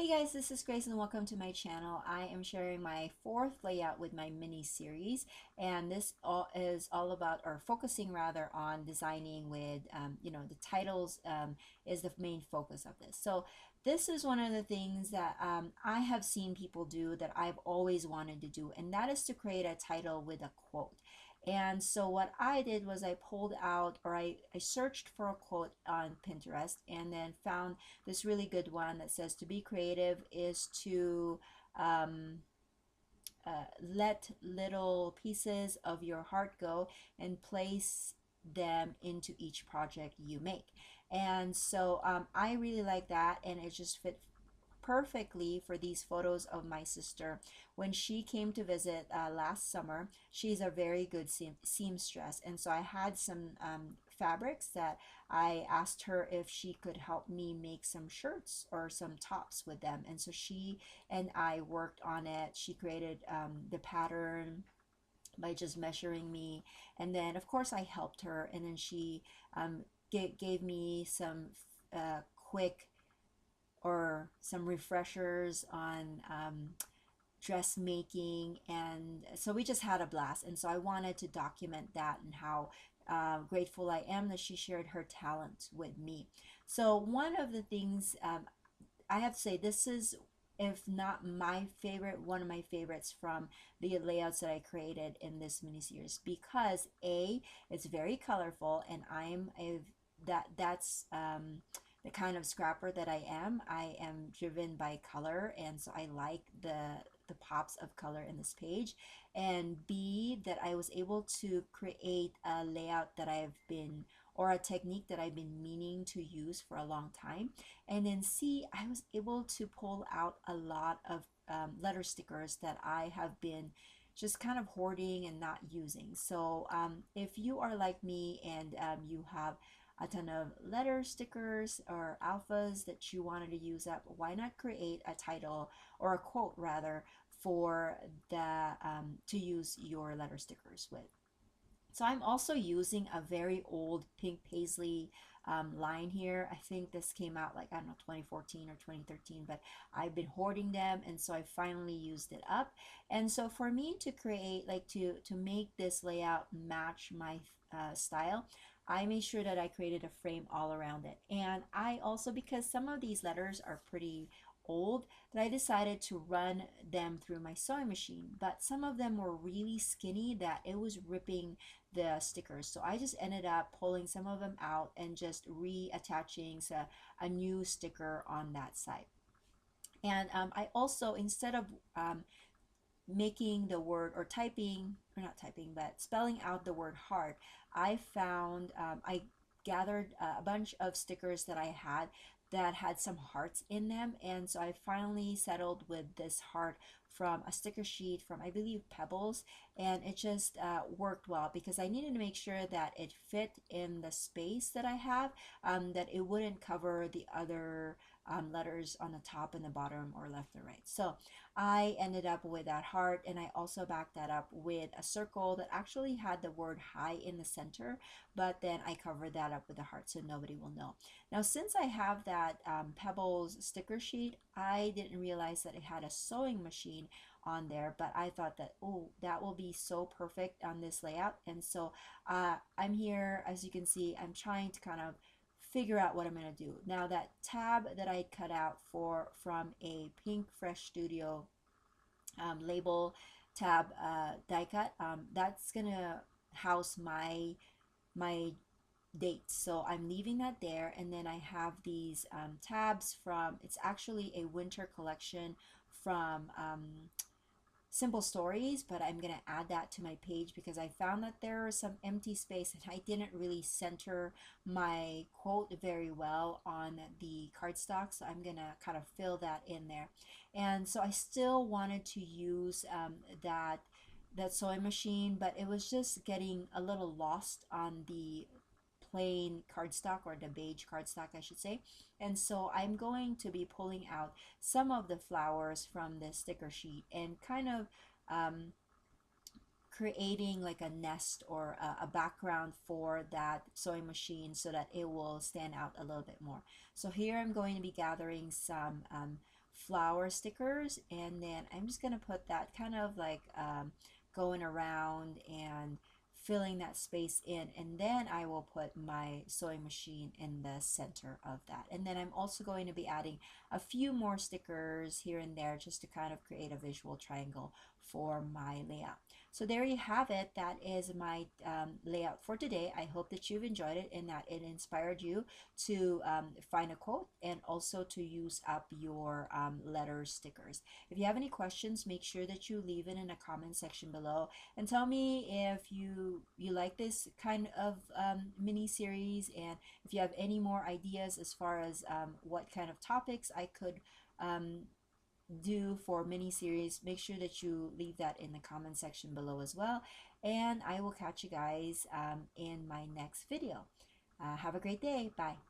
Hey guys, this is Grace and welcome to my channel. I am sharing my fourth layout with my mini series, and this is all about, or focusing rather, on designing with the titles is the main focus of this. So this is one of the things that I have seen people do that I've always wanted to do, and that is to create a title with a quote. And so what I did was I pulled out, or I searched for a quote on Pinterest and then found this really good one that says to be creative is to um, let little pieces of your heart go and place them into each project you make. And so I really like that, and it just fit perfectly for these photos of my sister when she came to visit last summer. She's a very good seamstress, and so I had some fabrics that I asked her if she could help me make some shirts or some tops with them, and so she and I worked on it. She created the pattern by just measuring me, and then of course I helped her, and then she gave me some quick or some refreshers on dressmaking, and so we just had a blast. And so I wanted to document that and how grateful I am that she shared her talent with me. So one of the things I have to say, this is, if not my favorite, one of my favorites from the layouts that I created in this mini series, because it's very colorful, and I'm a that's the kind of scrapper that I am. I am driven by color, and so I like the pops of color in this page. And B, that I was able to create a layout that I've been, or a technique that I've been meaning to use for a long time. And then C, I was able to pull out a lot of letter stickers that I have been just kind of hoarding and not using. So if you are like me and you have a ton of letter stickers or alphas that you wanted to use up, why not create a title, or a quote rather, for the to use your letter stickers with. So I'm also using a very old pink paisley line here. I think this came out like, I don't know, 2014 or 2013, but I've been hoarding them, and so I finally used it up. And so for me to create, like to make this layout match my style, I made sure that I created a frame all around it. And I also, because some of these letters are pretty old, that I decided to run them through my sewing machine, but some of them were really skinny that it was ripping the stickers. So I just ended up pulling some of them out and just reattaching a new sticker on that side. And I also, instead of making the word, or typing, or not typing, but spelling out the word heart, I found, I gathered a bunch of stickers that I had that had some hearts in them, and so I finally settled with this heart from a sticker sheet from, I believe, Pebbles, and it just worked well because I needed to make sure that it fit in the space that I have, that it wouldn't cover the other letters on the top and the bottom, or left and right. So I ended up with that heart, and I also backed that up with a circle that actually had the word hi in the center, but then I covered that up with a heart so nobody will know. Now, since I have that Pebbles sticker sheet, I didn't realize that it had a sewing machine on there, but I thought that, oh, that will be so perfect on this layout. And so I'm here, as you can see, I'm trying to kind of figure out what I'm going to do. Now, that tab that I cut out from a Pink Fresh Studio label tab die cut, that's going to house my dates. So I'm leaving that there, and then I have these tabs from, it's actually a winter collection from Simple Stories, but I'm going to add that to my page because I found that there was some empty space, and I didn't really center my quote very well on the cardstock, so I'm going to kind of fill that in there. And so I still wanted to use that sewing machine, but it was just getting a little lost on the plain cardstock, or the beige cardstock I should say. And so I'm going to be pulling out some of the flowers from the sticker sheet and kind of creating like a nest, or a background for that sewing machine so that it will stand out a little bit more. So here I'm going to be gathering some flower stickers, and then I'm just gonna put that kind of like going around and filling that space in, and then I will put my sewing machine in the center of that. And then I'm also going to be adding a few more stickers here and there just to kind of create a visual triangle for my layout. So there you have it. That is my layout for today. I hope that you've enjoyed it and that it inspired you to find a quote and also to use up your letter stickers. If you have any questions, make sure that you leave it in a comment section below and tell me if you like this kind of mini series, and if you have any more ideas as far as what kind of topics I could um, do for mini series. Make sure that you leave that in the comment section below as well, and I will catch you guys in my next video. Have a great day. Bye.